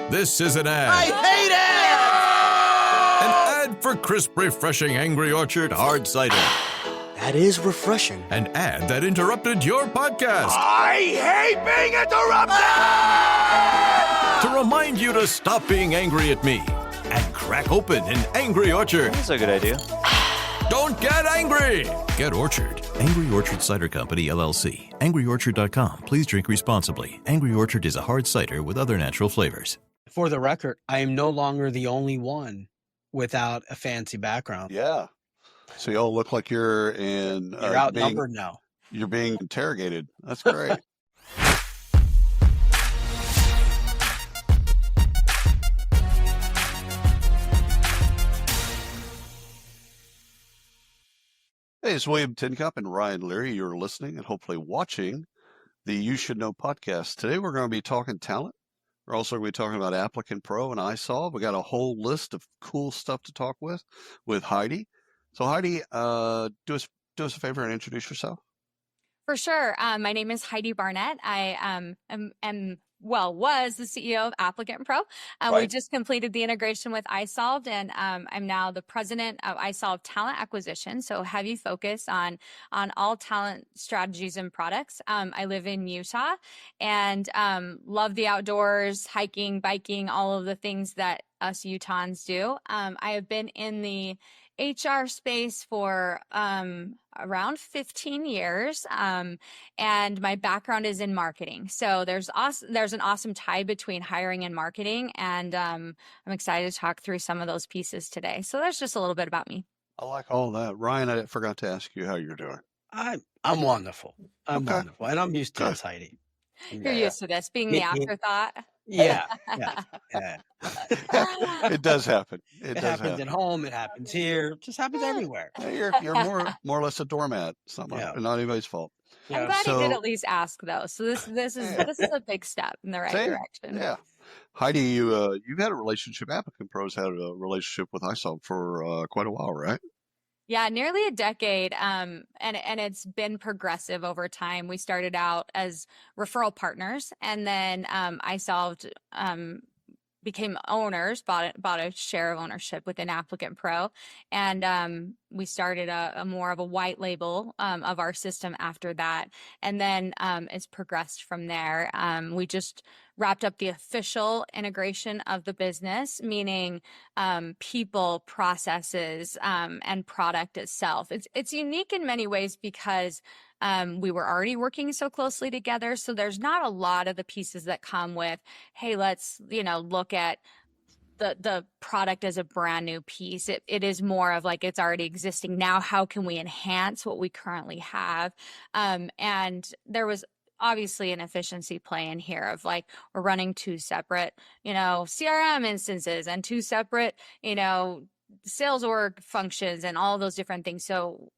This is an ad. I hate it! An ad for crisp, refreshing Angry Orchard hard cider. That is refreshing. An ad that interrupted your podcast. I hate being interrupted! To remind you to stop being angry at me and crack open an Angry Orchard. That's a good idea. Don't get angry. Get Orchard. Angry Orchard Cider Company, LLC. AngryOrchard.com. Please drink responsibly. Angry Orchard is a hard cider with other natural flavors. For the record, I am no longer the only one without a fancy background. Yeah. So you all look like you're in. You're outnumbered now. You're being interrogated. That's great. Hey, it's William Tincup and Ryan Leary. You're listening and hopefully watching the You Should Know podcast. Today we're going to be talking talent. We're also going to be talking about Applicant Pro and iSolve. We got a whole list of cool stuff to talk with Heidi. So Heidi, do us a favor and introduce yourself. For sure. My name is Heidi Barnett. I was the CEO of Applicant Pro. Right. We just completed the integration with iSolve, and I'm now the president of iSolve Talent Acquisition. So heavy focus on all talent strategies and products. I live in Utah and love the outdoors, hiking, biking, all of the things that us Utahns do. I have been in the HR space for around 15 years, and my background is in marketing. So there's an awesome tie between hiring and marketing, and I'm excited to talk through some of those pieces today. So that's just a little bit about me. I like all that. Ryan, I forgot to ask you how you're doing. I'm wonderful. I'm wonderful, and I'm used to this, Heidi. You're used to this being the afterthought. Yeah. It does happen. It happens at home. It happens here. It just happens everywhere. You're more or less a doormat. Not anybody's fault. I'm glad he did at least ask, though. So this is a big step in the right direction. Yeah, Heidi, you've had a relationship. Applicant Pro's had a relationship with iSolve for quite a while, right? Yeah, nearly a decade. And it's been progressive over time. We started out as referral partners, and then iSolve became owners, bought a share of ownership within Applicant Pro, and we started a more of a white label of our system after that, and then it's progressed from there. We just wrapped up the official integration of the business, meaning people, processes, and product itself. It's unique in many ways because we were already working so closely together. So there's not a lot of the pieces that come with, hey, let's, look at the product as a brand new piece. It is more of like, it's already existing. Now, how can we enhance what we currently have? And there was obviously an efficiency play in here of like, we're running two separate, CRM instances and two separate, sales org functions and all those different things. So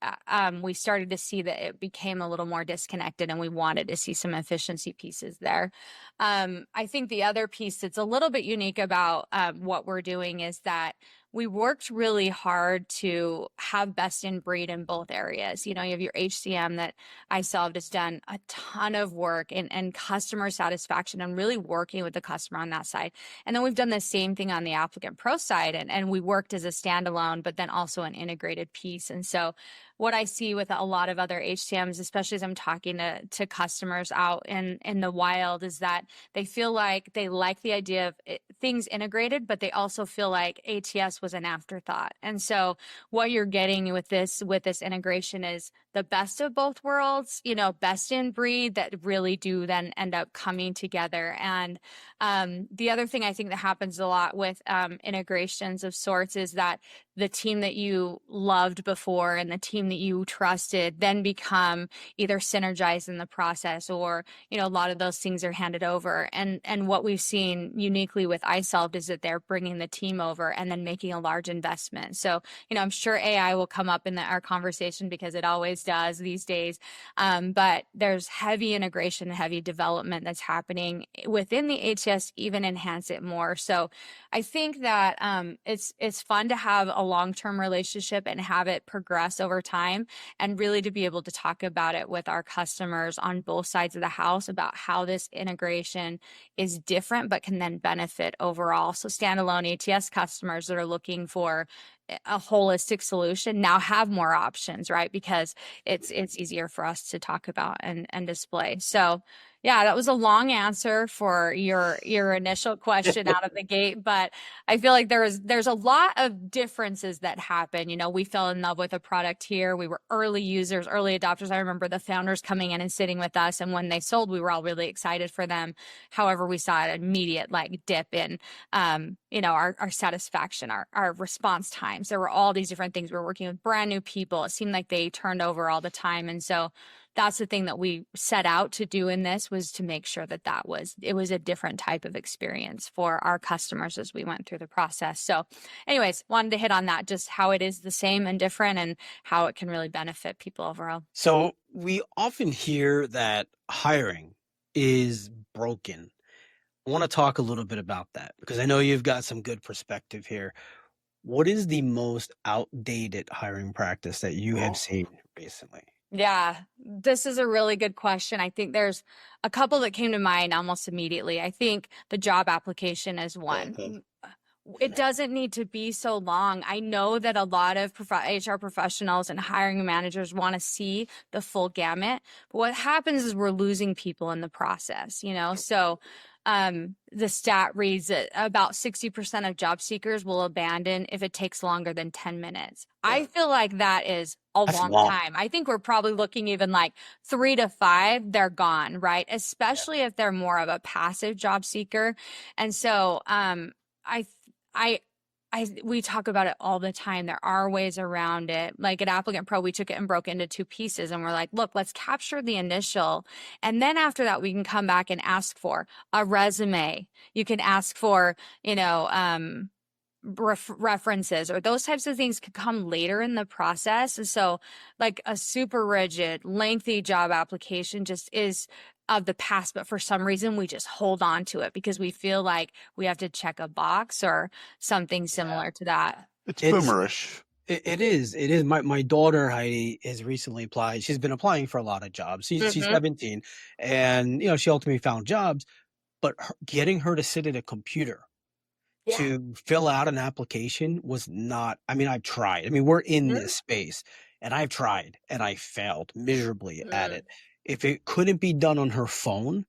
we started to see that it became a little more disconnected, and we wanted to see some efficiency pieces there. I think the other piece that's a little bit unique about what we're doing is that we worked really hard to have best in breed in both areas. You have your HCM that iSolve has done a ton of work and customer satisfaction and really working with the customer on that side. And then we've done the same thing on the Applicant Pro side, and we worked as a standalone, but then also an integrated piece. And so what I see with a lot of other HCMs, especially as I'm talking to customers out in the wild, is that they feel like they like the idea of things integrated, but they also feel like ATS was an afterthought. And so what you're getting with this integration is the best of both worlds, best in breed that really do then end up coming together. And the other thing I think that happens a lot with integrations of sorts is that the team that you loved before and the team that you trusted then become either synergized in the process, or, a lot of those things are handed over. And what we've seen uniquely with iSolve is that they're bringing the team over and then making a large investment. So, I'm sure AI will come up in our conversation because it always does these days. But there's heavy integration, heavy development that's happening within the ATS, even enhance it more. So I think that it's fun to have a long-term relationship and have it progress over time, and really to be able to talk about it with our customers on both sides of the house about how this integration is different but can then benefit overall. So standalone ATS customers that are looking for a holistic solution now have more options, right? Because it's easier for us to talk about and display. So yeah, that was a long answer for your initial question out of the gate, but I feel like there's a lot of differences that happen. You know, we fell in love with a product here. We were early users, early adopters. I remember the founders coming in and sitting with us, and when they sold, we were all really excited for them. However, we saw an immediate like dip in our satisfaction, our response times. There were all these different things. We were working with brand new people. It seemed like they turned over all the time. And so that's the thing that we set out to do in this, was to make sure that it was a different type of experience for our customers as we went through the process. So anyways, wanted to hit on that, just how it is the same and different and how it can really benefit people overall. So we often hear that hiring is broken. I want to talk a little bit about that because I know you've got some good perspective here. What is the most outdated hiring practice that you have seen recently? Yeah, this is a really good question. I think there's a couple that came to mind almost immediately. I think the job application is one. It doesn't need to be so long. I know that a lot of HR professionals and hiring managers want to see the full gamut, but what happens is we're losing people in the process, you know? So the stat reads that about 60% of job seekers will abandon if it takes longer than 10 minutes. I feel like that's That's long long. time. I think we're probably looking even like 3 to 5, they're gone, right? Especially if they're more of a passive job seeker. And so we talk about it all the time. There are ways around it. Like at Applicant Pro, we took it and broke it into 2 pieces. And we're like, look, let's capture the initial. And then after that, we can come back and ask for a resume. You can ask for, references, or those types of things could come later in the process. And so like a super rigid, lengthy job application just is of the past, but for some reason we just hold on to it because we feel like we have to check a box or something similar to that. It's boomerish. It is. My daughter, Heidi, has recently applied. She's been applying for a lot of jobs. She's 17 and, she ultimately found jobs, but getting her to sit at a computer to fill out an application was not, I've tried. We're in this space and I've tried and I failed miserably at it. If it couldn't be done on her phone,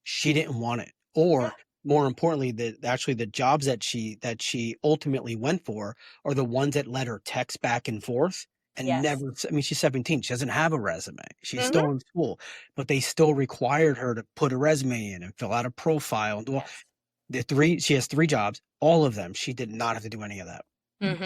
she didn't want it. Or more importantly, the jobs that she ultimately went for are the ones that let her text back and forth and never, she's 17. She doesn't have a resume. She's still in school, but they still required her to put a resume in and fill out a profile. And do she has 3 jobs, all of them. She did not have to do any of that.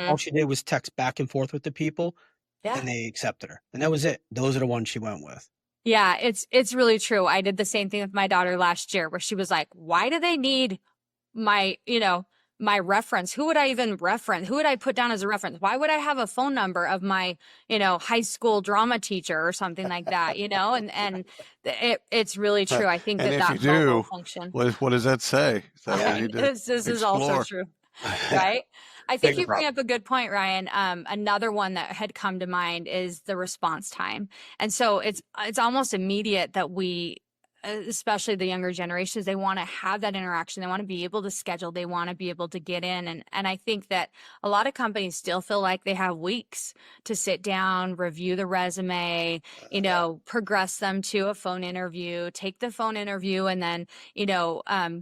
All she did was text back and forth with the people and they accepted her. And that was it. Those are the ones she went with. Yeah, it's really true. I did the same thing with my daughter last year where she was like, why do they need my reference? Who would I even reference? Who would I put down as a reference? Why would I have a phone number of my, high school drama teacher or something like that, and it's really true. I think that mobile function. What does that say? This is also true, right? I think you bring up a good point, Ryan. Another one that had come to mind is the response time. And so it's almost immediate that we, especially the younger generations, they want to have that interaction. They want to be able to schedule. They want to be able to get in. And I think that a lot of companies still feel like they have weeks to sit down, review the resume, progress them to a phone interview, take the phone interview, and then,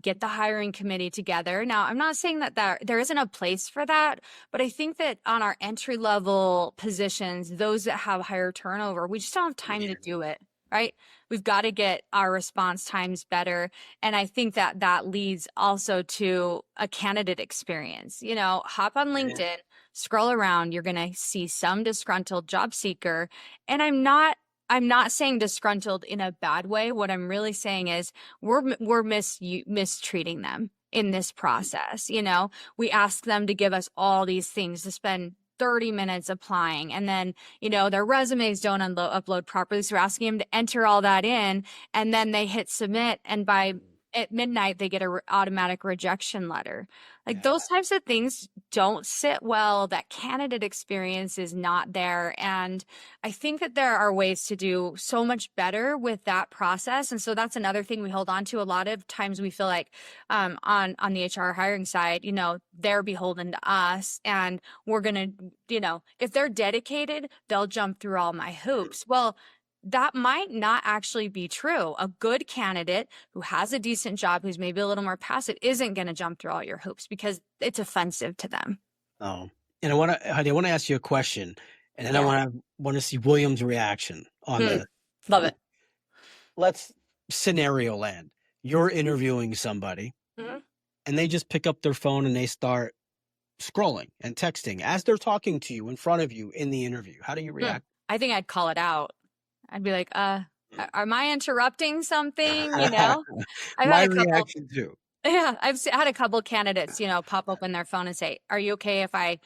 get the hiring committee together. Now, I'm not saying that there isn't a place for that, but I think that on our entry level positions, those that have higher turnover, we just don't have time to do it. Right? We've got to get our response times better. And I think that leads also to a candidate experience. Hop on LinkedIn, scroll around, you're going to see some disgruntled job seeker. And I'm not saying disgruntled in a bad way. What I'm really saying is we're mistreating them in this process. We ask them to give us all these things, to spend 30 minutes applying, and then their resumes don't upload properly, so we're asking them to enter all that in, and then they hit submit, and by at midnight they get a automatic rejection letter. Like those types of things don't sit well. That candidate experience is not there. And I think that there are ways to do so much better with that process. And so that's another thing we hold on to. A lot of times we feel like on the HR hiring side, they're beholden to us, and we're going to, if they're dedicated, they'll jump through all my hoops. Well, that might not actually be true. A good candidate who has a decent job, who's maybe a little more passive, isn't going to jump through all your hoops because it's offensive to them. Oh, and Heidi, I want to ask you a question, and then I want to see William's reaction on this. Love it. Let's scenario land. You're interviewing somebody, and they just pick up their phone and they start scrolling and texting as they're talking to you in front of you in the interview. How do you react? I think I'd call it out. I'd be like, am I interrupting something? I've My reaction too. Yeah, I've had a couple candidates, pop open their phone and say, "Are you okay if I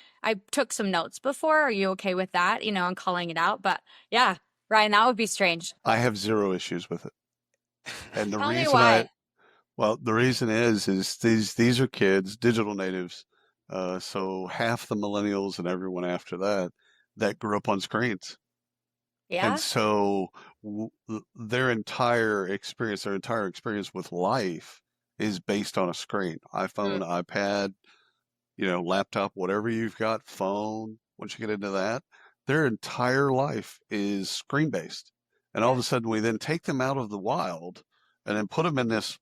took some notes before? Are you okay with that?" And calling it out. But yeah, Ryan, that would be strange. I have zero issues with it. And the Tell me reason why. the reason is these are kids, digital natives. So half the millennials and everyone after that grew up on screens. Yeah. And so their entire experience with life is based on a screen. iPhone, iPad, laptop, whatever you've got, phone. Once you get into that, their entire life is screen based. And all of a sudden we then take them out of the wild and then put them in this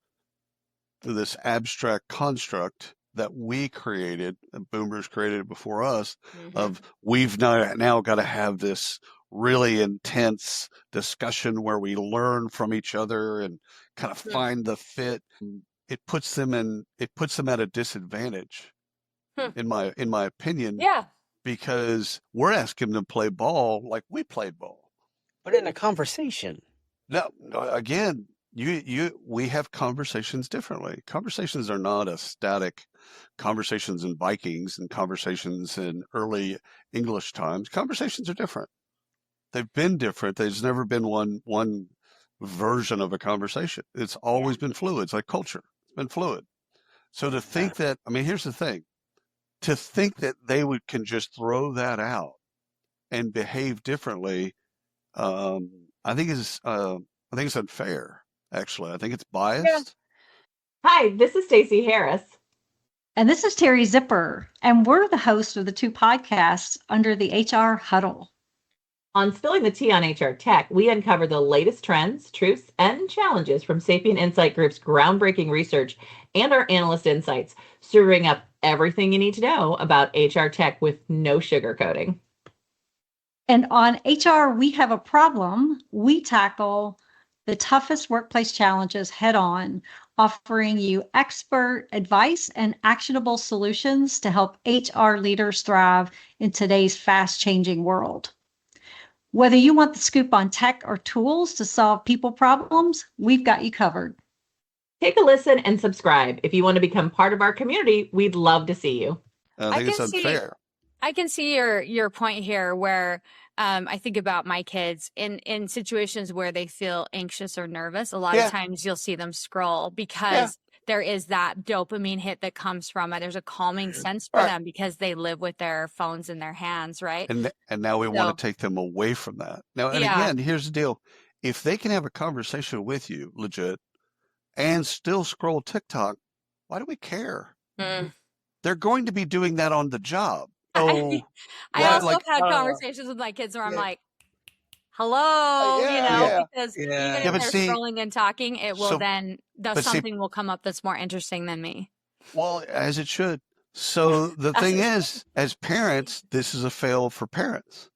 abstract construct that we created, and boomers created before us, of we've now got to have this really intense discussion where we learn from each other and kind of find the fit. It puts them at a disadvantage, in my opinion. Yeah. Because we're asking them to play ball like we played ball. But in a conversation. No, again, we have conversations differently. Conversations are not a static conversations in Vikings and conversations in early English times. Conversations are different. They've been different. There's never been one version of a conversation. It's always been fluid. It's like culture. It's been fluid. So to think that, here's the thing. To think that they can just throw that out and behave differently, I think is unfair. Actually, I think it's biased. Yeah. Hi, this is Stacey Harris. And this is Terry Zipper, and we're the host of the two podcasts under the HR Huddle. On Spilling the Tea on HR Tech, we uncover the latest trends, truths, and challenges from Sapient Insight Group's groundbreaking research and our analyst insights, serving up everything you need to know about HR tech with no sugarcoating. And on HR We Have a Problem, we tackle the toughest workplace challenges head on, offering you expert advice and actionable solutions to help HR leaders thrive in today's fast-changing world. Whether you want the scoop on tech or tools to solve people problems, we've got you covered. Take a listen and subscribe. If you want to become part of our community, we'd love to see you. I think it's unfair. I can see your point here where I think about my kids in situations where they feel anxious or nervous. A lot of times you'll see them scroll because there is that dopamine hit that comes from it. There's a calming sense for them because they live with their phones in their hands, right? And now we want to take them away from that. Now, and again, here's the deal. If they can have a conversation with you, legit, and still scroll TikTok, why do we care? They're going to be doing that on the job. I also have had conversations with my kids where I'm like, hello, because even if they're scrolling and talking, it will something will come up that's more interesting than me. Well, as it should. So the thing is, as parents, this is a fail for parents.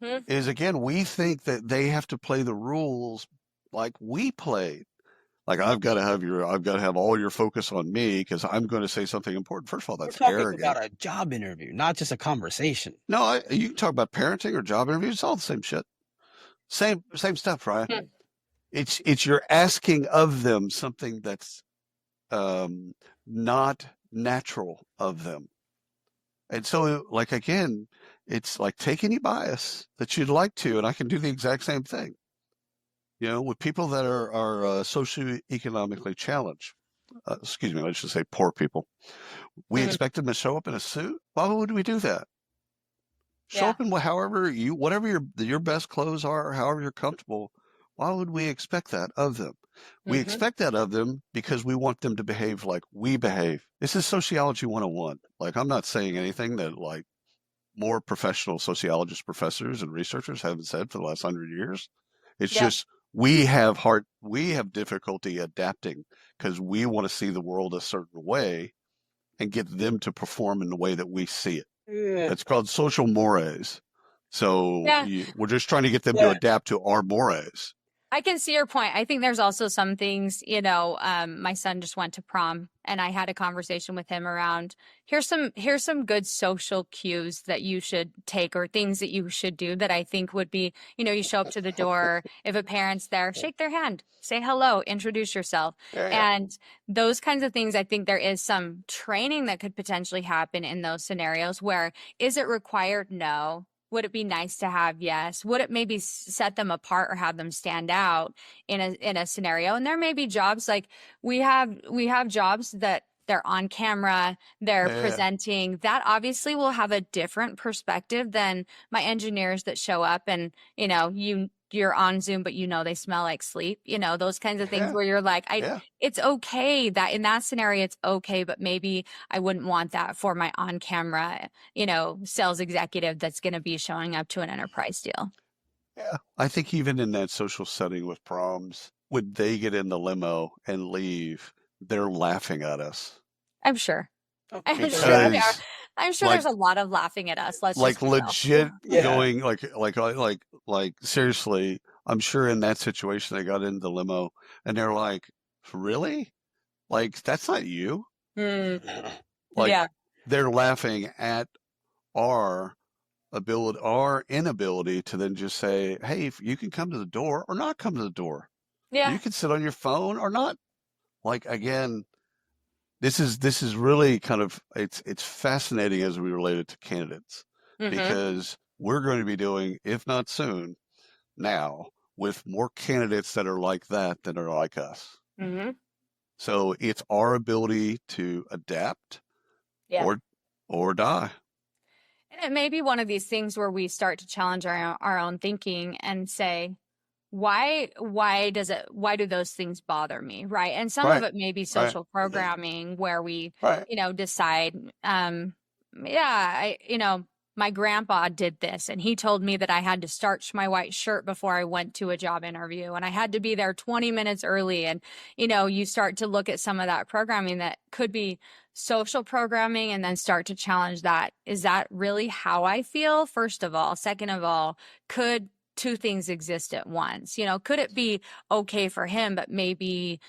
Is again, we think that they have to play the rules like we played. Like I've got to have all your focus on me because I'm going to say something important. First of all, that's arrogant. We're talking about a job interview, not just a conversation. No, you can talk about parenting or job interviews. It's all the same shit. Same stuff, right? It's you're asking of them something that's not natural of them. And so, like, again, it's like take any bias that you'd like to, and I can do the exact same thing. You know, with people that are socioeconomically challenged, excuse me, I should say poor people, we expect them to show up in a suit. Why would we do that? Show up in whatever your best clothes are, however you're comfortable. Why would we expect that of them? We expect that of them because we want them to behave like we behave. This is sociology 101. Like, I'm not saying anything that like more professional sociologists, professors, and researchers haven't said for the last 100 years. It's just we have difficulty adapting because we want to see the world a certain way and get them to perform in the way that we see it. It's called social mores. So we're just trying to get them to adapt to our mores. I can see your point. I think there's also some things, you know, my son just went to prom and I had a conversation with him around here's some good social cues that you should take or things that you should do that I think would be, you know, you show up to the door, if a parent's there, shake their hand, say hello, introduce yourself. And those kinds of things, I think there is some training that could potentially happen in those scenarios where is it required? No. Would it be nice to have? Yes. Would it maybe set them apart or have them stand out in a scenario? And there may be jobs like we have jobs that they're on camera, they're presenting. That obviously will have a different perspective than my engineers that show up and, you know, you're on Zoom, but you know they smell like sleep, you know, those kinds of things where you're like, it's okay that in that scenario, it's okay, but maybe I wouldn't want that for my on camera, you know, sales executive that's going to be showing up to an enterprise deal. Yeah. I think even in that social setting with proms, when they get in the limo and leave, they're laughing at us. I'm sure. I'm sure they are. I'm sure there's a lot of laughing at us. Let's like legit going like seriously. I'm sure in that situation they got into the limo and they're like, really? Like that's not you. Like they're laughing at our inability to then just say, hey, if you can come to the door or not come to the door. Yeah. You can sit on your phone or not. Like again. This is really kind of it's fascinating as we relate it to candidates because we're going to be doing, if not soon, now with more candidates that are like that than are like us. So it's our ability to adapt or die. And it may be one of these things where we start to challenge our own thinking and say, why do those things bother me? Right. And some of it may be social programming where we, you know, decide, my grandpa did this and he told me that I had to starch my white shirt before I went to a job interview and I had to be there 20 minutes early. And, you know, you start to look at some of that programming that could be social programming and then start to challenge that. Is that really how I feel? First of all. Second of all, could two things exist at once? You know, could it be okay for him, but maybe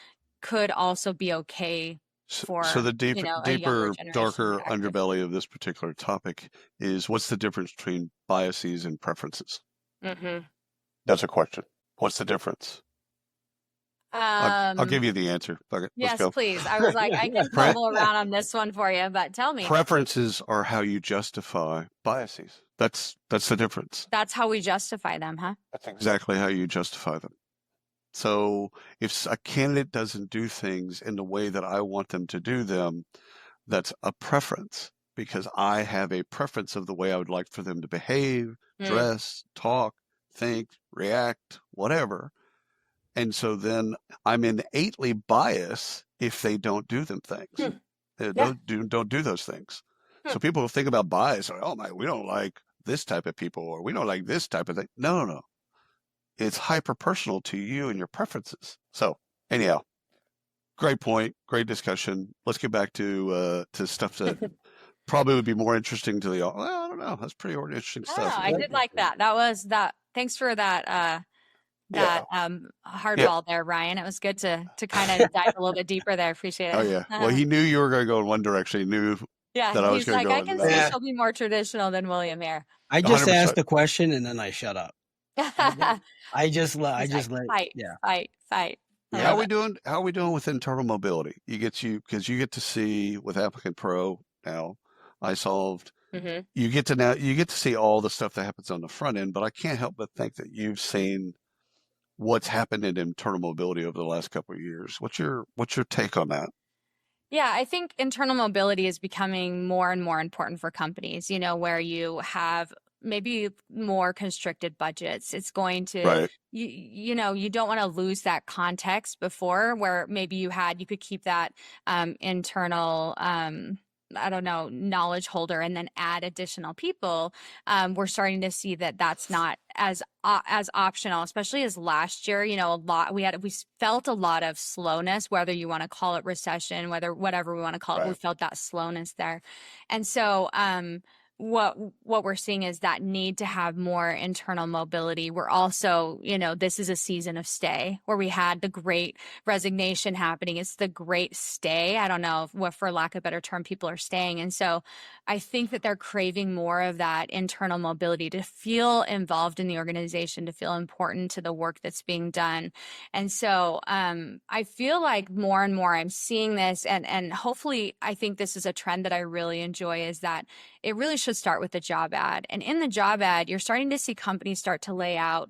could also be okay for the deeper, darker underbelly of this particular topic is what's the difference between biases and preferences? That's a question. What's the difference? I'll give you the answer. Okay, yes, please. I was like, I can fumble around on this one for you, but tell me. Preferences are how you justify biases. That's the difference. That's how we justify them, huh? That's exactly how you justify them. So if a candidate doesn't do things in the way that I want them to do them, that's a preference because I have a preference of the way I would like for them to behave, dress, talk, think, react, whatever. And so then I'm innately biased if they don't do them things. Don't do those things. So people think about bias, like, oh my, we don't like this type of people or we don't like this type of thing. No. It's hyper personal to you and your preferences. So anyhow, great point, great discussion. Let's get back to stuff that probably would be more interesting to the audience. Well, I don't know. That's pretty interesting stuff. I did like that. That was that. Thanks for that. Hardball there, Ryan. It was good to kind of dive a little bit deeper there. Appreciate it. Oh yeah. Well, he knew you were going to go in one direction. He knew that I was going to go. I can see she'll be more traditional than William here. I just 100%. Asked the question and then I shut up. I just let fight. How are we doing with internal mobility? Because you get to see with Applicant Pro now, iSolve. You get to see all the stuff that happens on the front end, but I can't help but think that you've seen what's happened in internal mobility over the last couple of years. What's your take on that? Yeah, I think internal mobility is becoming more and more important for companies, where you have maybe more constricted budgets. It's going to, Right. you don't want to lose that context before where maybe you could keep that internal, knowledge holder and then add additional people. We're starting to see that that's not as optional, especially as last year, we felt a lot of slowness, whether you want to call it recession, whatever we want to call it, Right. we felt that slowness there. And so, what we're seeing is that need to have more internal mobility. We're also, this is a season of stay where we had the great resignation happening. It's the great stay. I don't know what, for lack of a better term, people are staying. And so I think that they're craving more of that internal mobility to feel involved in the organization, to feel important to the work that's being done. And so I feel like more and more I'm seeing this, and hopefully I think this is a trend that I really enjoy, is that it really should start with the job ad. And in the job ad, you're starting to see companies start to lay out,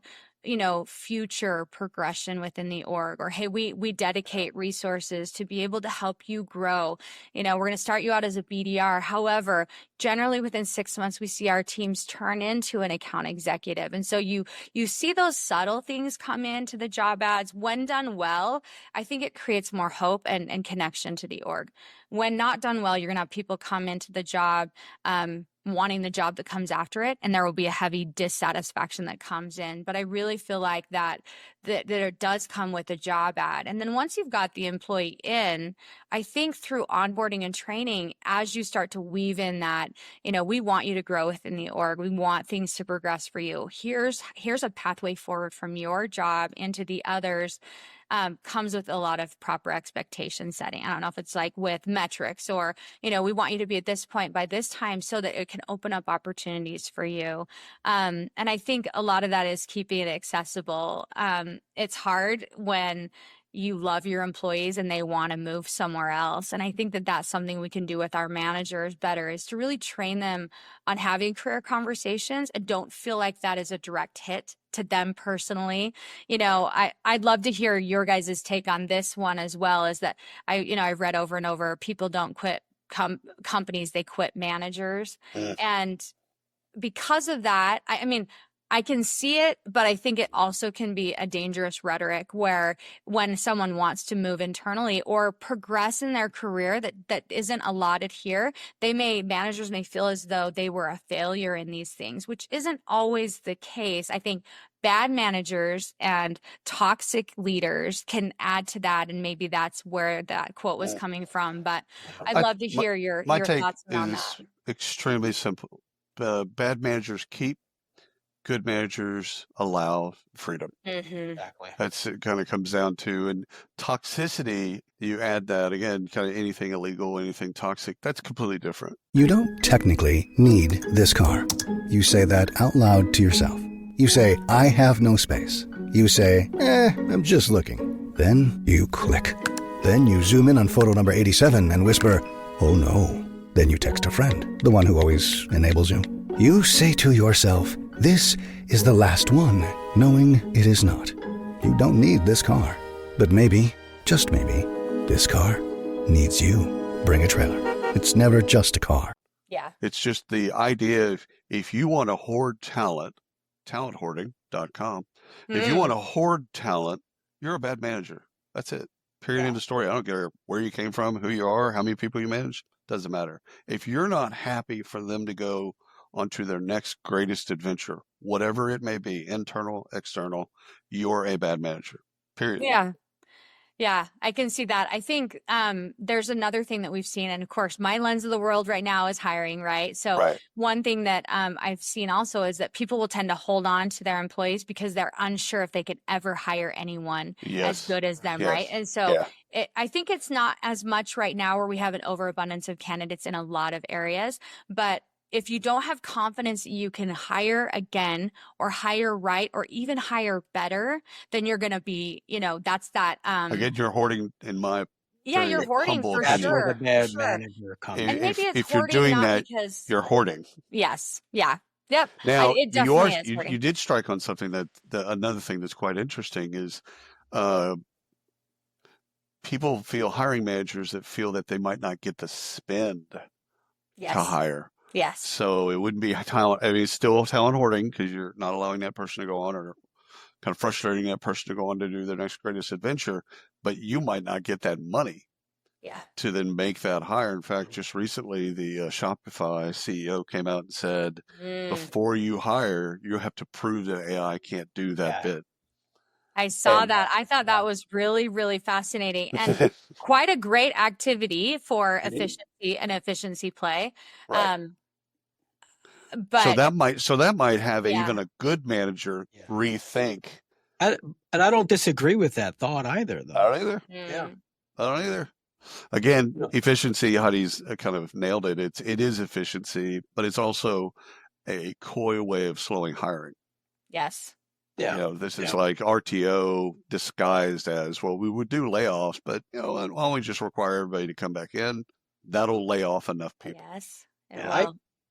future progression within the org, or, hey, we dedicate resources to be able to help you grow. We're going to start you out as a BDR. However, generally within 6 months, we see our teams turn into an account executive. And so you see those subtle things come into the job ads. When done well, I think it creates more hope and connection to the org. When not done well, you're going to have people come into the job wanting the job that comes after it, and there will be a heavy dissatisfaction that comes in. But I really feel like that it does come with a job ad. And then once you've got the employee in, I think through onboarding and training, as you start to weave in that, we want you to grow within the org, we want things to progress for you. Here's a pathway forward from your job into the others. Comes with a lot of proper expectation setting. I don't know if it's like with metrics or, we want you to be at this point by this time so that it can open up opportunities for you. And I think a lot of that is keeping it accessible. It's hard when you love your employees and they want to move somewhere else. And I think that that's something we can do with our managers better, is to really train them on having career conversations and don't feel like that is a direct hit to them personally. I'd love to hear your guys' take on this one as well, is that I've read over and over, people don't quit companies, they quit managers. And because of that, I can see it, but I think it also can be a dangerous rhetoric where when someone wants to move internally or progress in their career that isn't allotted here, managers may feel as though they were a failure in these things, which isn't always the case. I think bad managers and toxic leaders can add to that, and maybe that's where that quote was coming from. But I'd love to hear your thoughts on that. Extremely simple. Bad managers keep, good managers allow freedom. Mm-hmm. Exactly. That's it, kind of comes down to. And toxicity, you add that again, kind of anything illegal, anything toxic, that's completely different. You don't technically need this car. You say that out loud to yourself. You say, I have no space. You say, I'm just looking. Then you click. Then you zoom in on photo number 87 and whisper, oh no. Then you text a friend, the one who always enables you. You say to yourself, this is the last one, knowing it is not. You don't need this car. But maybe, just maybe, this car needs you. Bring a trailer. It's never just a car. Yeah. It's just the idea of, if you want to hoard talent, talenthoarding.com. If you want to hoard talent, you're a bad manager. That's it. Period. End of story. I don't care where you came from, who you are, how many people you manage. Doesn't matter. If you're not happy for them to go onto their next greatest adventure, whatever it may be, internal, external, you're a bad manager. Period. Yeah, I can see that. I think there's another thing that we've seen, and of course, my lens of the world right now is hiring, right? So one thing that I've seen also is that people will tend to hold on to their employees because they're unsure if they could ever hire anyone as good as them, right? And so I think it's not as much right now where we have an overabundance of candidates in a lot of areas, but if you don't have confidence that you can hire again or hire right or even hire better, then you're going to be, that's that. Again, you're hoarding in my you're hoarding for That's sure. where the bad manager comes. And maybe it's if you're hoarding doing not that, because you're hoarding. Yes. Yeah. Yep. Now, It definitely is you hurting. did strike on something that another thing that's quite interesting is uh, people feel hiring managers that feel that they might not get the spend to Yes. hire. Yes. So it wouldn't be talent. I mean, it's still talent hoarding because you're not allowing that person to go on, or kind of frustrating that person to go on to do their next greatest adventure, but you might not get that money Yeah. to then make that hire. In fact, just recently, the Shopify CEO came out and said, before you hire, you have to prove that AI can't do that bit. I saw that. I thought that was really, really fascinating and quite a great activity for efficiency and efficiency play. Right. But so that might have Yeah. even a good manager rethink. And I don't disagree with that thought either, though. I don't either. Yeah. I don't either. Again, efficiency, Heidi's kind of nailed it. It is efficiency, but it's also a coy way of slowing hiring. Yes. You know, this is like RTO disguised as, well, we would do layoffs, but, you know, why don't we just require everybody to come back in? That'll lay off enough people. Yes.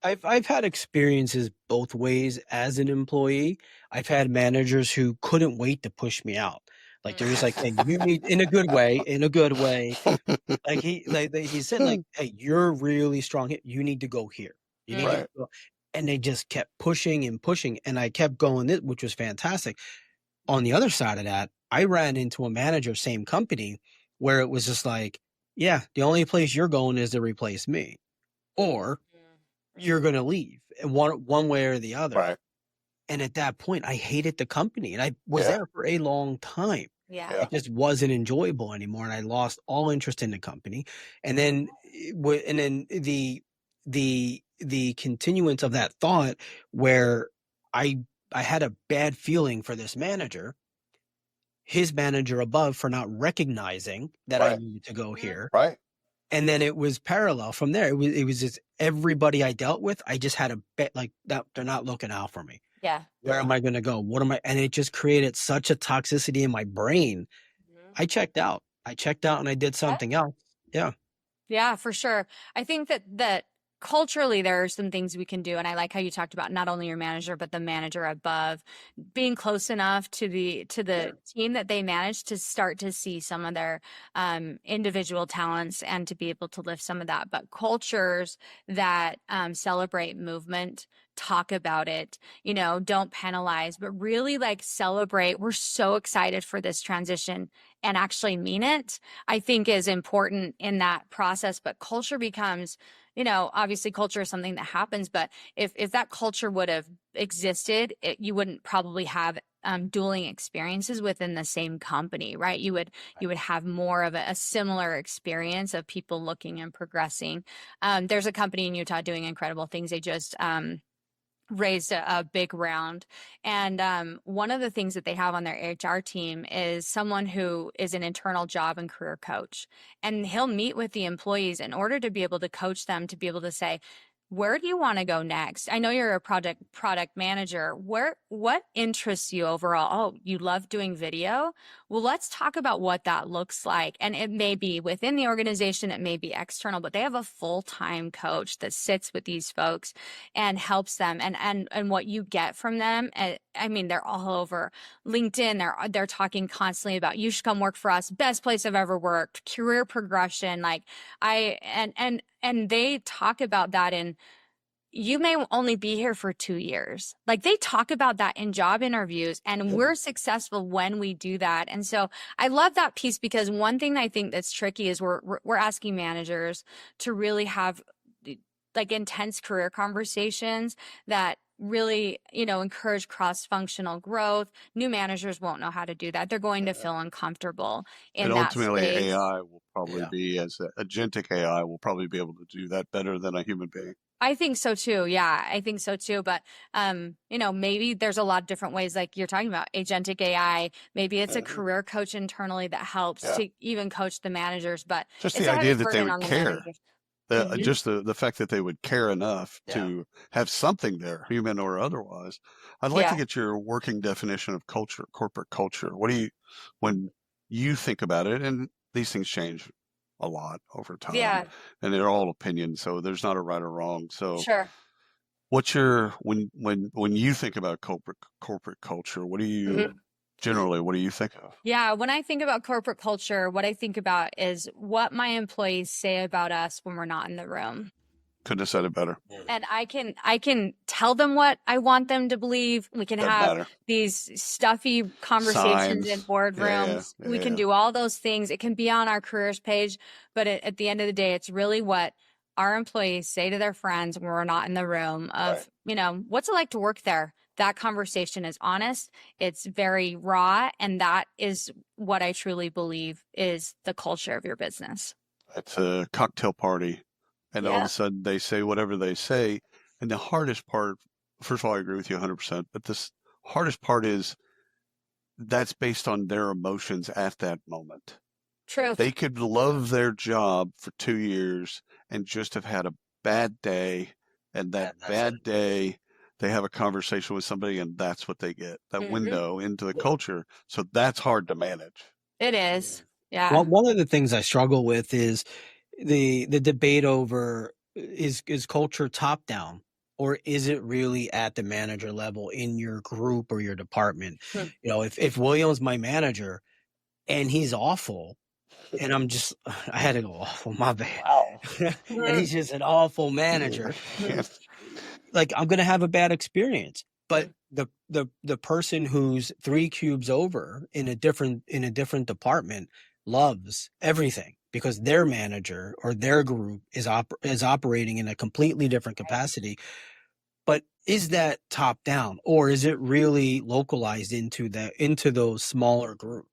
I've had experiences both ways as an employee. I've had managers who couldn't wait to push me out. Like they're just like, hey, you need in a good way. Like he said, like, hey, you're really strong. You need to go here. You need to go. And they just kept pushing and pushing, and I kept going, which was fantastic. On the other side of that, I ran into a manager, same company, where it was just like, yeah, the only place you're going is to replace me, or you're going to leave, and one way or the other. Right. And at that point, I hated the company, and I was there for a long time. Yeah. It just wasn't enjoyable anymore, and I lost all interest in the company. And then, the continuance of that thought, where I had a bad feeling for this manager, his manager above, for not recognizing that I needed to go here. Right. And then it was parallel from there. It was just everybody I dealt with. I just had a bet like that. They're not looking out for me. Yeah. Where am I going to go? What am I? And it just created such a toxicity in my brain. I checked out and I did something else. Yeah. Yeah, for sure. I think that culturally there are some things we can do, and I like how you talked about not only your manager but the manager above, being close enough to the team that they manage to start to see some of their individual talents and to be able to lift some of that. But cultures that celebrate movement, talk about it, don't penalize, but really like celebrate. We're so excited for this transition and actually mean it, I think is important in that process. But culture becomes, obviously culture is something that happens, but if that culture would have existed, you wouldn't probably have dueling experiences within the same company, right? You would have more of a similar experience of people looking and progressing. There's a company in Utah doing incredible things. They just raised a big round. And one of the things that they have on their HR team is someone who is an internal job and career coach. And he'll meet with the employees in order to be able to coach them, to be able to say, where do you want to go next? I know you're a product manager. What interests you overall? Oh, you love doing video? Well, let's talk about what that looks like. And it may be within the organization, it may be external, but they have a full-time coach that sits with these folks and helps them. And what you get from them, I mean, they're all over LinkedIn. They're talking constantly about, you should come work for us. Best place I've ever worked, career progression. And they talk about that in, you may only be here for 2 years. Like they talk about that in job interviews, and we're successful when we do that. And so I love that piece, because one thing I think that's tricky is we're asking managers to really have like intense career conversations that really, encourage cross-functional growth. New managers won't know how to do that. They're going to feel uncomfortable in that space. And ultimately AI will probably be, as agentic AI will probably be able to do that better than a human being. I think so too. Yeah, I think so too. But, maybe there's a lot of different ways, like you're talking about agentic AI. Maybe it's a career coach internally that helps to even coach the managers. But just the idea that they would care. Just the fact that they would care enough to have something there, human or otherwise. I'd like to get your working definition of culture, corporate culture. When you think about it, and these things change a lot over time, and they're all opinions, so there's not a right or wrong. So What's your when you think about corporate culture, what do you generally what do you think of? Yeah, when I think about corporate culture, what I think about is what my employees say about us when we're not in the room. Couldn't have said it better. And I can tell them what I want them to believe. We can Doesn't have matter. these stuffy conversations in Signs. boardrooms. Yeah, We can yeah. do all those things. It can be on our careers page, but at the end of the day, it's really what our employees say to their friends when we're not in the room of, what's it like to work there? That conversation is honest. It's very raw. And that is what I truly believe is the culture of your business. It's a cocktail party, and all of Yeah. a sudden they say whatever they say. And the hardest part, first of all, I agree with you 100%, but this hardest part is that's based on their emotions at that moment. True. They could love their job for 2 years and just have had a bad day, and that bad day they have a conversation with somebody, and that's what they get, that window into the culture. So that's hard to manage. It is. Yeah. Well, one of the things I struggle with is the debate over is culture top down, or is it really at the manager level in your group or your department? If William's my manager and he's awful, and I had to go awful, my bad. Wow. And he's just an awful manager. Like, I'm going to have a bad experience. But the person who's 3 cubes over in a different department loves everything because their manager or their group is operating in a completely different capacity. But is that top down, or is it really localized into those smaller groups?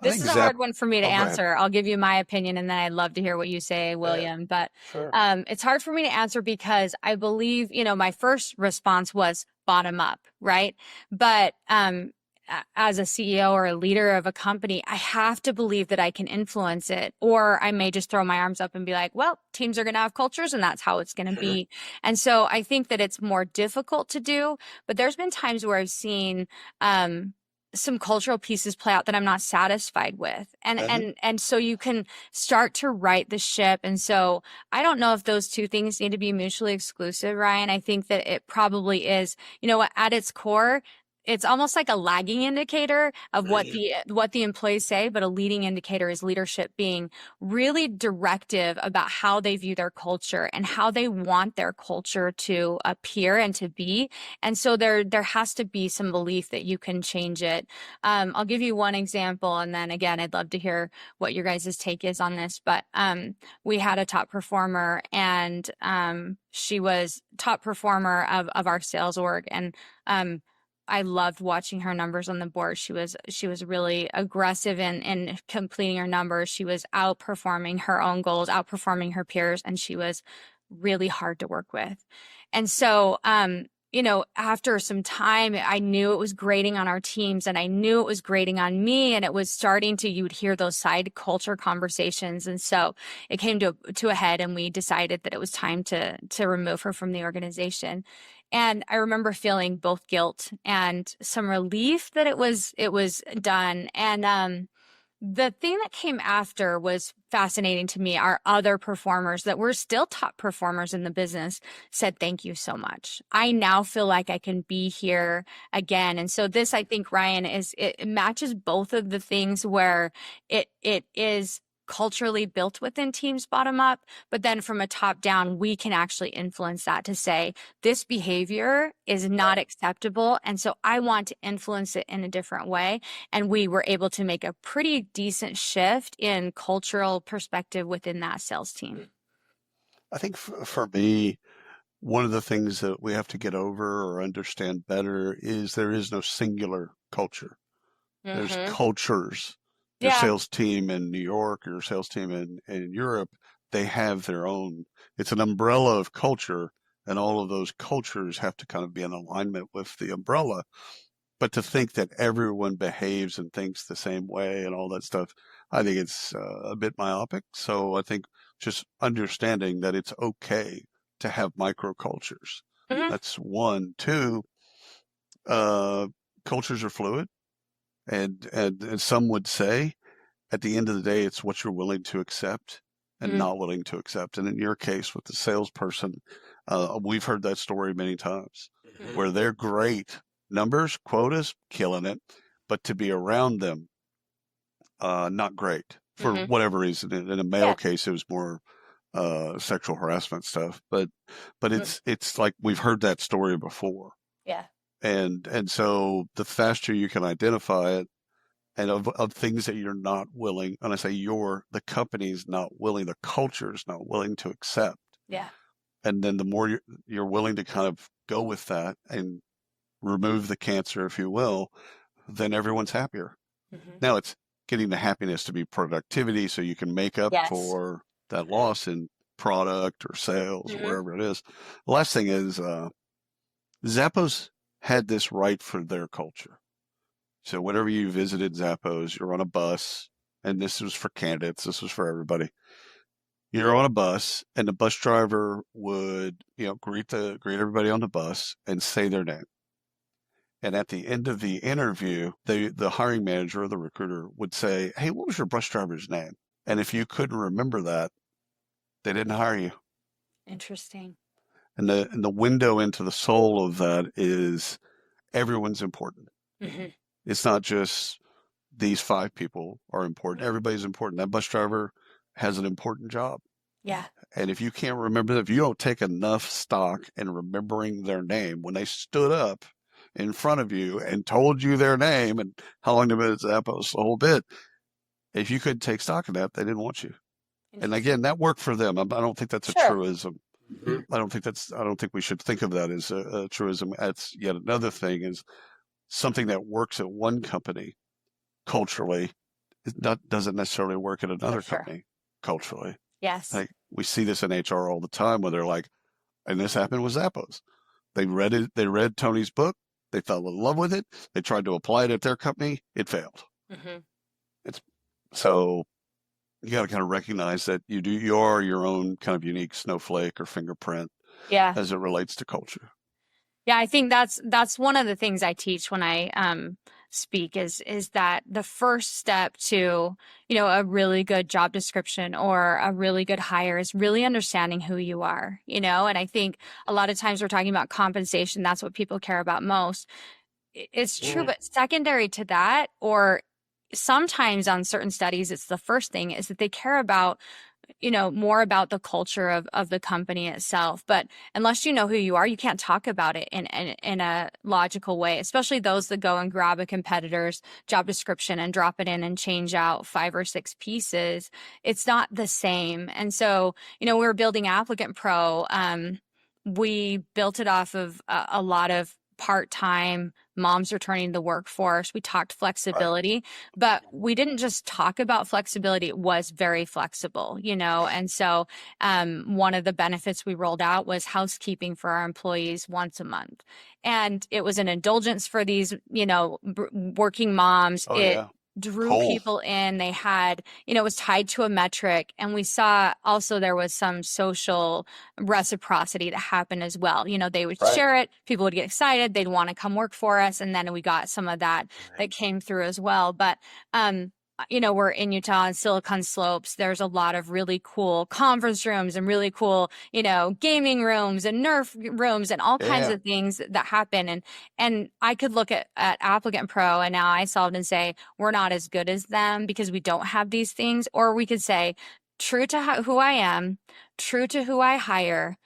This is a hard one for me to answer. I'll give you my opinion, and then I'd love to hear what you say, William. But it's hard for me to answer because I believe, my first response was bottom up, right? But as a CEO or a leader of a company, I have to believe that I can influence it, or I may just throw my arms up and be like, well, teams are going to have cultures and that's how it's going to be. And so I think that it's more difficult to do, but there's been times where I've seen, some cultural pieces play out that I'm not satisfied with. And so you can start to right the ship. And so I don't know if those two things need to be mutually exclusive, Ryan. I think that it probably is, at its core, it's almost like a lagging indicator of what the employees say, but a leading indicator is leadership being really directive about how they view their culture and how they want their culture to appear and to be. And so there has to be some belief that you can change it. I'll give you one example, and then again, I'd love to hear what your guys' take is on this. But we had a top performer, and she was top performer of our sales org, and I loved watching her numbers on the board. She was really aggressive in completing her numbers. She was outperforming her own goals, outperforming her peers, and she was really hard to work with. And so, after some time, I knew it was grating on our teams, and I knew it was grating on me, and it was starting to, you would hear those side culture conversations. And so it came to a head, and we decided that it was time to remove her from the organization. And I remember feeling both guilt and some relief that it was done. And the thing that came after was fascinating to me. Our other performers that were still top performers in the business said, thank you so much. I now feel like I can be here again. And so this, I think, Ryan, it matches both of the things where it is culturally built within teams bottom up, but then from a top down, we can actually influence that to say, this behavior is not acceptable. And so I want to influence it in a different way. And we were able to make a pretty decent shift in cultural perspective within that sales team. I think for me, one of the things that we have to get over or understand better is there is no singular culture. There's cultures. Your sales team in New York, your sales team in Europe, they have their own. It's an umbrella of culture, and all of those cultures have to kind of be in alignment with the umbrella. But to think that everyone behaves and thinks the same way and all that stuff, I think it's a bit myopic. So I think just understanding that it's okay to have microcultures. That's one. Two, cultures are fluid. And some would say at the end of the day, it's what you're willing to accept and not willing to accept. And in your case with the salesperson, we've heard that story many times where they're great, numbers, quotas, killing it, but to be around them, not great for whatever reason. In a male case, it was more sexual harassment stuff, but it's like we've heard that story before. Yeah. And so the faster you can identify it, and of things that you're not willing, and I say the company's not willing, the culture's not willing to accept. Yeah. And then the more you're willing to kind of go with that and remove the cancer, if you will, then everyone's happier. Now it's getting the happiness to be productivity so you can make up for that loss in product or sales or wherever it is. The last thing is Zappos had this right for their culture. So whenever you visited Zappos, you're on a bus, and this was for candidates, this was for everybody. You're on a bus, and the bus driver would, greet everybody on the bus and say their name. And at the end of the interview, the hiring manager or the recruiter would say, "Hey, what was your bus driver's name?" And if you couldn't remember that, they didn't hire you. Interesting. And the window into the soul of that is everyone's important. It's not just these 5 people are important. Everybody's important. That bus driver has an important job. Yeah. And if you can't remember, if you don't take enough stock in remembering their name when they stood up in front of you and told you their name and how long they've been at Zappos, the whole bit, if you couldn't take stock in that, they didn't want you. And again, that worked for them. I don't think that's a truism. I don't think we should think of that as a truism. That's yet another thing is something that works at one company culturally doesn't necessarily work at another company culturally. Yes. Like we see this in HR all the time where they're like, and this happened with Zappos. They read Tony's book. They fell in love with it. They tried to apply it at their company. It failed. So you got to kind of recognize that you are your own kind of unique snowflake or fingerprint as it relates to culture. Yeah, I think that's one of the things I teach when I speak is that the first step to, a really good job description or a really good hire is really understanding who you are, and I think a lot of times we're talking about compensation. That's what people care about most. It's true, but secondary to that, or sometimes on certain studies, it's the first thing, is that they care about, more about the culture of the company itself. But unless you know who you are, you can't talk about it in a logical way, especially those that go and grab a competitor's job description and drop it in and change out 5 or 6 pieces. It's not the same. And so, we were building Applicant Pro. We built it off of a lot of part-time moms returning to the workforce. We talked flexibility, but we didn't just talk about flexibility. It was very flexible, and so one of the benefits we rolled out was housekeeping for our employees once a month. And it was an indulgence for these, working moms. Drew people in. They had, it was tied to a metric. And we saw also there was some social reciprocity that happened as well. They would share it. People would get excited. They'd want to come work for us. And then we got some of that that came through as well. But, we're in Utah and Silicon Slopes. There's a lot of really cool conference rooms and really cool, gaming rooms and Nerf rooms and all kinds of things that happen. And I could look at Applicant Pro and now iSolve and say, we're not as good as them because we don't have these things. Or we could say, true to who I am, true to who I hire,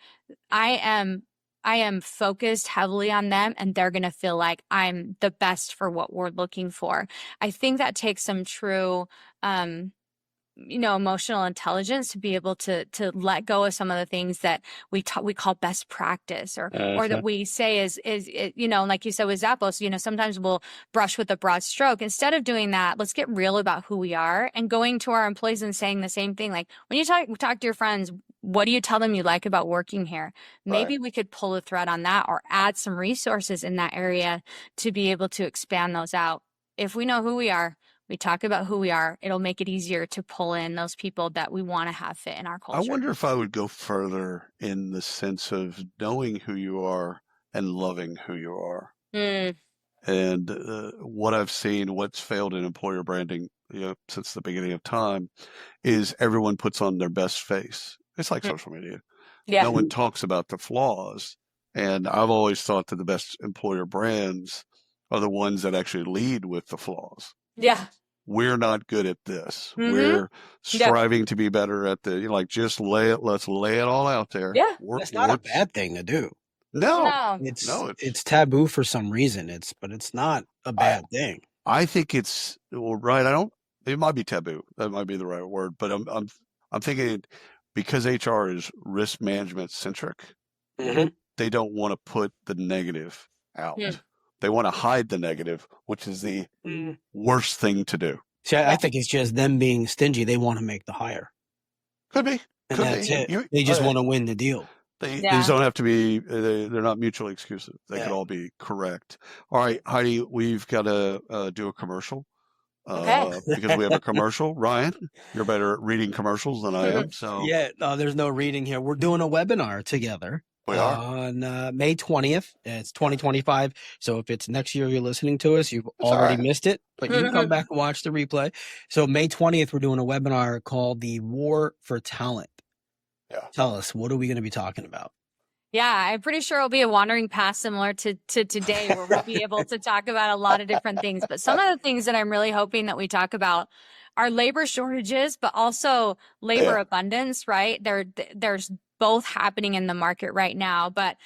I am focused heavily on them, and they're going to feel like I'm the best for what we're looking for. I think that takes some true, emotional intelligence to be able to let go of some of the things that we call best practice or that we say is like you said with Zappos, sometimes we'll brush with a broad stroke. Instead of doing that, let's get real about who we are and going to our employees and saying the same thing. Like when you talk to your friends, what do you tell them you like about working here? Maybe we could pull a thread on that or add some resources in that area to be able to expand those out. If we know who we are, we talk about who we are, it'll make it easier to pull in those people that we want to have fit in our culture. I wonder if I would go further in the sense of knowing who you are and loving who you are. And what I've seen, what's failed in employer branding since the beginning of time, is everyone puts on their best face. It's like social media. Yeah. No one talks about the flaws. And I've always thought that the best employer brands are the ones that actually lead with the flaws. Yeah. We're not good at this. Mhm. We're striving to be better at just let's lay it all out there. Yeah. That's not a bad thing to do. No. It's taboo for some reason. But it's not a bad thing. I think it's right. It might be taboo. That might be the right word, but I'm thinking because HR is risk management centric, they don't want to put the negative out. They want to hide the negative, which is the worst thing to do. See, I think it's just them being stingy. They want to make the hire. Could be. And that's it. They just want to win the deal. These don't have to be, they're not mutually exclusive. They could all be correct. All right, Heidi, we've got to do a commercial. Because we have a commercial. Ryan, you're better at reading commercials than I am. So there's no reading here. We're doing a webinar together. We are on May 20th. It's 2025. So if it's next year you're listening to us, you've already missed it, but you can come back and watch the replay. So May 20th, we're doing a webinar called The War for Talent. Yeah. Tell us, what are we going to be talking about? Yeah, I'm pretty sure it'll be a wandering path similar to today, where we'll be able to talk about a lot of different things. But some of the things that I'm really hoping that we talk about are labor shortages, but also labor abundance, right? There's both happening in the market right now, but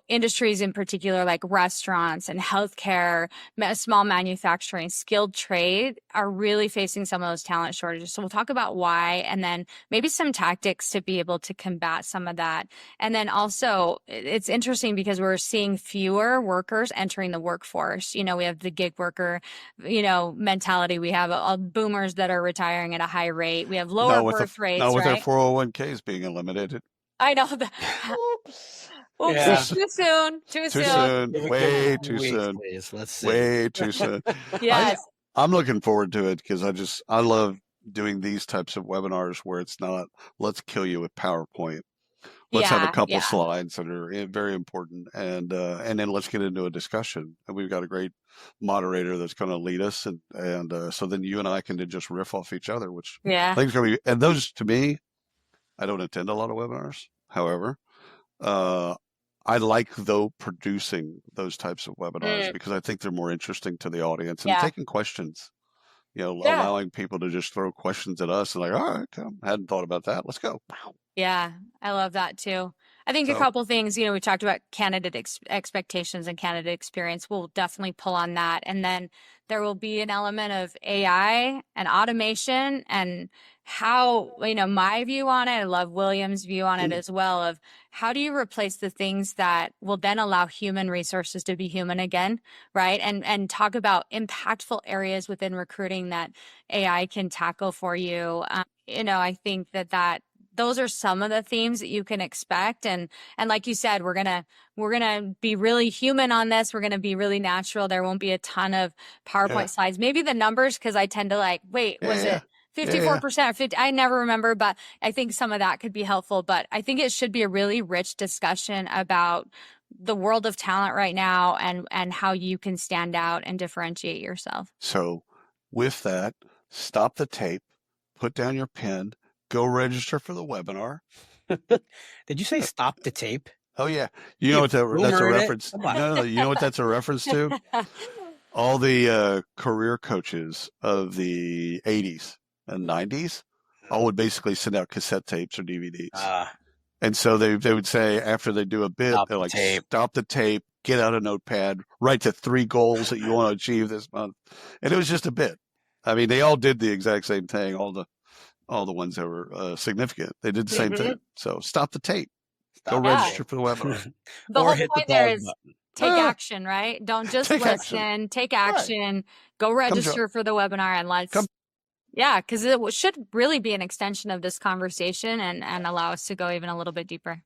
industries in particular like restaurants and healthcare, small manufacturing, skilled trade are really facing some of those talent shortages. So we'll talk about why, and then maybe some tactics to be able to combat some of that. And then also it's interesting because we're seeing fewer workers entering the workforce. We have the gig worker, mentality. We have boomers that are retiring at a high rate. We have lower birth rates. Not with their 401ks being eliminated. I know that. Oops, too soon. Too soon. Way too soon. Let's see. Way too soon. Yes. I'm looking forward to it because I love doing these types of webinars where it's not, let's kill you with PowerPoint. Let's have a couple slides that are very important. And then let's get into a discussion. And we've got a great moderator that's going to lead us. And so then you and I can just riff off each other, which I think is going to be, and those to me, I don't attend a lot of webinars. However, I like producing those types of webinars because I think they're more interesting to the audience and taking questions, allowing people to just throw questions at us and like, all right, I hadn't thought about that. Let's go. Yeah, I love that too. I think a couple things, we talked about candidate expectations and candidate experience. We'll definitely pull on that. And then there will be an element of AI and automation and how, my view on it, I love William's view on it as well, of how do you replace the things that will then allow human resources to be human again, right? And talk about impactful areas within recruiting that AI can tackle for you. I think that those are some of the themes that you can expect. And like you said, we're going to be really human on this. We're going to be really natural. There won't be a ton of PowerPoint slides. Maybe the numbers, because I tend to was it 54% or 50? I never remember, but I think some of that could be helpful. But I think it should be a really rich discussion about the world of talent right now and how you can stand out and differentiate yourself. So with that, stop the tape, put down your pen, go register for the webinar. Did you say stop the tape? Oh, yeah. You know what that's a reference? No, you know what that's a reference to? All the career coaches of the 80s and 90s all would basically send out cassette tapes or DVDs. And so they would say after they do a bit, they're like, stop the tape, get out a notepad, write the 3 goals that you want to achieve this month. And it was just a bit. I mean, they all did the exact same thing, all the ones that were significant. They did the same thing. So stop the tape. Go register for the webinar. The whole point there is take action, right? Don't just listen. Take action. Right. Go register for the webinar and let's... Yeah, because it should really be an extension of this conversation and allow us to go even a little bit deeper.